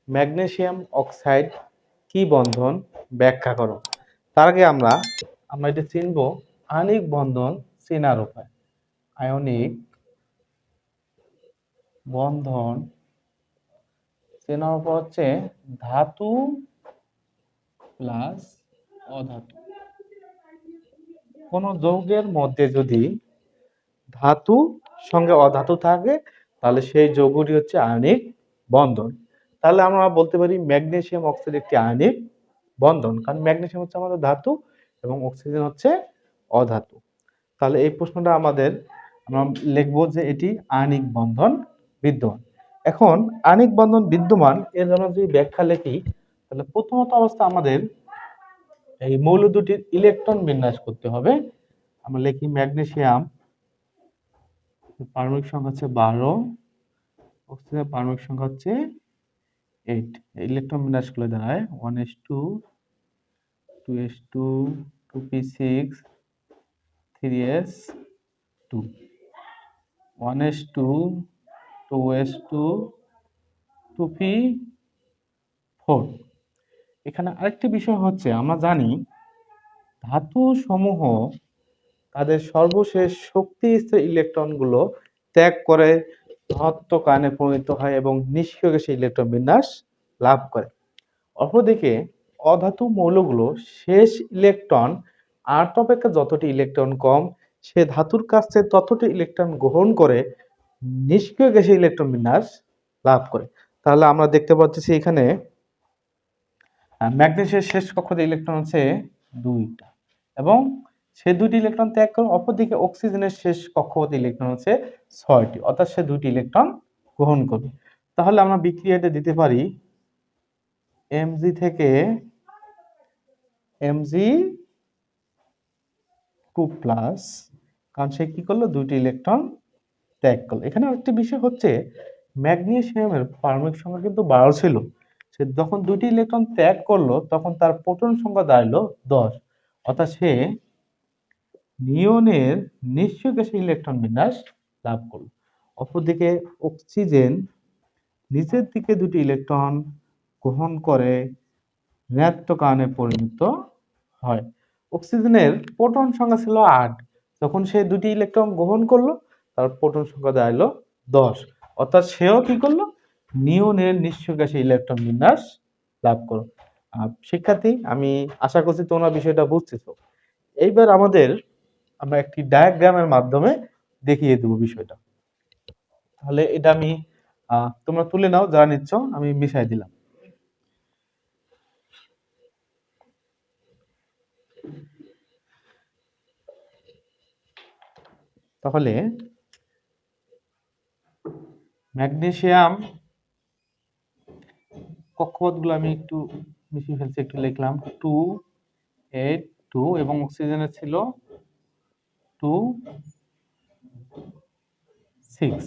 Magnesium oxide কি বন্ধন ব্যাখ্যা করো। তার আগে আমরা এটা চিনব আণবিক বন্ধন চেনার উপায়। আয়নিক বন্ধন চেনার উপায় হচ্ছে ধাতু প্লাস অধাতু। কোন যৌগের মধ্যে যদি ধাতু সঙ্গে অধাতু থাকে তাহলে সেই যৌগটি হচ্ছে আয়নিক বন্ধন। তাহলে আমরা বলতে পারি ম্যাগনেসিয়াম অক্সাইড একটি আয়নিক বন্ধন, কারণ ম্যাগনেসিয়াম হচ্ছে আমাদের ধাতু এবং অক্সিজেন হচ্ছে অধাতু। তাহলে এই প্রশ্নটা আমরা লিখবো যে এটি আণবিক বন্ধন বিদ্যমান। এখন আণবিক বন্ধন বিদ্যমান এর জন্য যদি ব্যাখ্যা লিখি, তাহলে প্রথমত অবস্থা আমাদের এই মৌল দুটির ইলেকট্রন বিন্যাস করতে হবে। আমরা লিখি ম্যাগনেসিয়াম পারমাণবিক সংখ্যা হচ্ছে 12, অক্সিজেনের পারমাণবিক সংখ্যা হচ্ছে 8। ইলেকট্রন বিন্যাস করলে দাঁড়ায় 1s2 2s2 2p6 3s2 1s2 2s2 2p4। এখানে আরেকটি বিষয় হচ্ছে আমরা জানি ধাতু সমূহ তাদের সর্বশেষ শক্তিস্তর ইলেকট্রনগুলো ত্যাগ করে ধনাত্মক আয়নে পরিণত হয় এবং নিষ্ক্রিয় গ্যাসে ইলেকট্রন বিন্যাস লাভ করে। অপরদিকে অধাতু মৌলগুলো শেষ ইলেকট্রন 8 অপেক্ষা যতটি ইলেকট্রন কম সে ধাতুর কাছ থেকে ততটি ইলেকট্রন গ্রহণ করে নিষ্ক্রিয় গ্যাসে ইলেকট্রন বিন্যাস লাভ করে। তাহলে আমরা দেখতে পাচ্ছি এখানে ম্যাগনেসিয়ামের শেষ কক্ষতে ইলেকট্রন আছে 2টা এবং সে 2টি ইলেকট্রন ত্যাগ করে। অপরদিকে অক্সিজেনের শেষ কক্ষপথে ইলেকট্রন আছে 6টি, অর্থাৎ সে 2টি ইলেকট্রন গ্রহণ করবে। তাহলে আমরা বিক্রিয়াটা দিতে পারি Mg থেকে Mg2+, কারণ সে কি করলো 2টি ইলেকট্রন ত্যাগ করলো। এখানে আরেকটি বিষয় হচ্ছে ম্যাগনেসিয়ামের পারমাণবিক সংখ্যা কিন্তু 12 ছিল, সে যখন 2টি ইলেকট্রন ত্যাগ করলো তখন তার প্রোটন সংখ্যা দাঁড়ালো 10, অর্থাৎ সে নিয়নের নিষ্ক্রিয় গ্যাসে ইলেকট্রন বিন্যাস লাভ করলো। অপরদিকে অক্সিজেন নিচের দিকে 2টি ইলেকট্রন গ্রহণ করে ঋণাত্মক আয়নে পরিণত হয়। অক্সিজেনের প্রোটন সংখ্যা ছিল 8, যখন সে 2টি ইলেকট্রন গ্রহণ করলো তার প্রোটন সংখ্যা দাঁড়ালো 10, অর্থাৎ সেও কি করলো নিয়নের নিষ্ক্রিয় গ্যাসে ইলেকট্রন বিন্যাস লাভ করলো। শিক্ষার্থী, আমি আশা করছি তোমরা বিষয়টা বুঝতেছো। এইবার আমরা একটি ডায়াগ্রামের মাধ্যমে দেখিয়ে দেবো বিষয়টা। তাহলে এটা আমি তোমরা তুলে নাও যারা নিচ্ছ, আমি মিশাই দিলাম। তাহলে ম্যাগনেসিয়াম কক্ষপথগুলো আমি একটু মিশিয়ে ফেলছি, একটু লিখলাম 2 8 2 এবং অক্সিজেনের ছিল 2 6।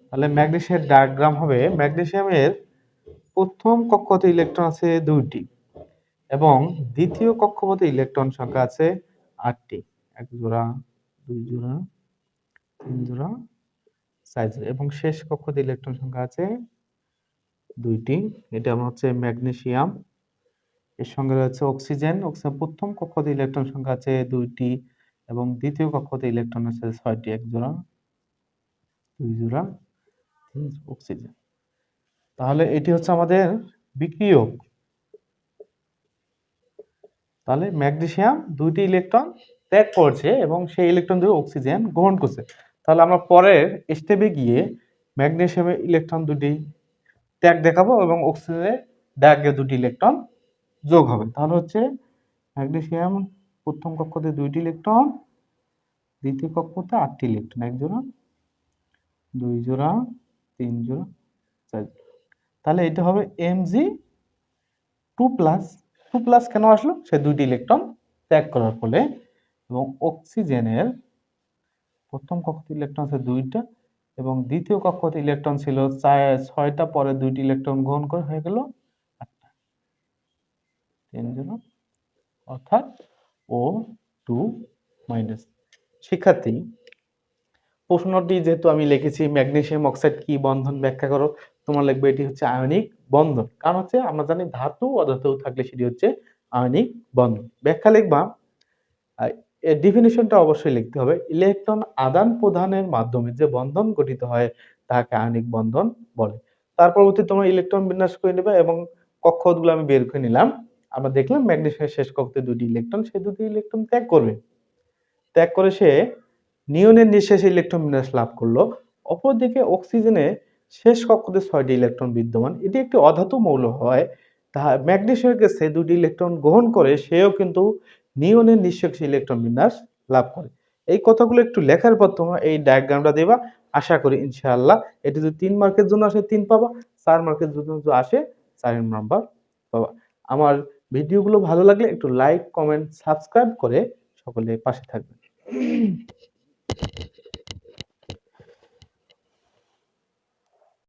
তাহলে ম্যাগনেসিয়ামের ডায়াগ্রাম হবে ম্যাগনেসিয়ামের প্রথম কক্ষপথে ইলেকট্রন আছে 2টি এবং দ্বিতীয় কক্ষপথে ইলেকট্রন সংখ্যা আছে 8টি, 1 জোড়া 2 জোড়া 3 জোড়া 4 জোড়া এবং শেষ কক্ষপথে ইলেকট্রন সংখ্যা আছে 2টি। এটা হচ্ছে ম্যাগনেসিয়াম। এর সঙ্গে রয়েছে অক্সিজেন। অক্সিজেন প্রথম কক্ষপথে ইলেকট্রন সংখ্যা আছে 2টি এবং দ্বিতীয় কক্ষপথে ইলেকট্রন আছে 6টি, 1 জোড়া 2 জোড়া 3 অক্সিজেন। তাহলে এটি হচ্ছে আমাদের বিক্রিয়ক। তাহলে ম্যাগনেসিয়াম 2টি ইলেকট্রন ত্যাগ করছে এবং সেই ইলেকট্রন দিয়ে অক্সিজেন গ্রহণ করছে। তাহলে আমরা পরের স্টেপে গিয়ে ম্যাগনেসিয়ামের ইলেকট্রন 2টি ত্যাগ দেখাবো এবং অক্সিজেনের ডায়াগ্রামে 2টি ইলেকট্রন যোগ হবে। তাহলে হচ্ছে ম্যাগনেসিয়াম প্রথম কক্ষপথে 2টি ইলেকট্রন, দ্বিতীয় কক্ষপথে 8টি ইলেকট্রন, 1 জোড়া 2 জোড়া 3 জোড়া 4 জোড়া। তাহলে এটা হবে Mg2+। 2+ কেন আসলো? সে 2টি ইলেকট্রন ত্যাগ করার ফলে। এবং অক্সিজেনের প্রথম কক্ষপথে ইলেকট্রন আছে 2টা এবং দ্বিতীয় কক্ষপথে ইলেকট্রন ছিল 6টা, পরে 2টি ইলেকট্রন গ্রহণ করে হয়ে গেল 8টা, 3 জোড়া, অর্থাৎ O2-। শিক্ষার্থী, প্রশ্নটি যেহেতু আমি লিখেছি ম্যাগনেসিয়াম অক্সাইড কি বন্ধন ব্যাখ্যা করো, তোমার লিখবে এটি হচ্ছে আয়নিক বন্ধন। কারণ হচ্ছে আমরা জানি ধাতু অধাতু থাকলে সেটি হচ্ছে আয়নিক বন্ধন। ব্যাখ্যা লিখবা, এর ডেফিনিশনটা অবশ্যই লিখতে হবে। ইলেকট্রন আদান প্রদানের মাধ্যমে যে বন্ধন গঠিত হয় তাকে আয়নিক বন্ধন বলে। তার পরবর্তী তোমরা ইলেকট্রন বিন্যাস করে নেবে এবং কক্ষপথগুলো আমি বের করে নিলাম। আমরা দেখলাম ম্যাগনেসিয়ামের শেষ কক্ষে দুটি ইলেকট্রন, সে দুটি ইলেকট্রন ত্যাগ করবে, ত্যাগ করে সে নিয়নের নিঃশেষে ইলেকট্রন বিন্যাস লাভ করলো। অপরদিকে অক্সিজেনে শেষ কক্ষতে 6টি ইলেকট্রন বিদ্যমান, এটি একটি অধাতু মৌল হয়। তা ম্যাগনেসিয়ামের কাছে দুটি ইলেকট্রন গ্রহণ করে সেও কিন্তু নিয়নের নিঃশেষে ইলেকট্রন বিন্যাস লাভ করে। এই কথাগুলো একটু লেখার পর তোমরা এই ডায়াগ্রামটা দেবা। আশা করি ইনশাআল্লাহ এটি যদি 3 মার্কের জন্য আসে 3 পাবা, 4 মার্কের জন্য যদি আসে 4 নাম্বার পাবা। আমার ভিডিওগুলো ভালো লাগলে একটু লাইক, কমেন্ট, সাবস্ক্রাইব করে সকলে পাশে থাকবেন।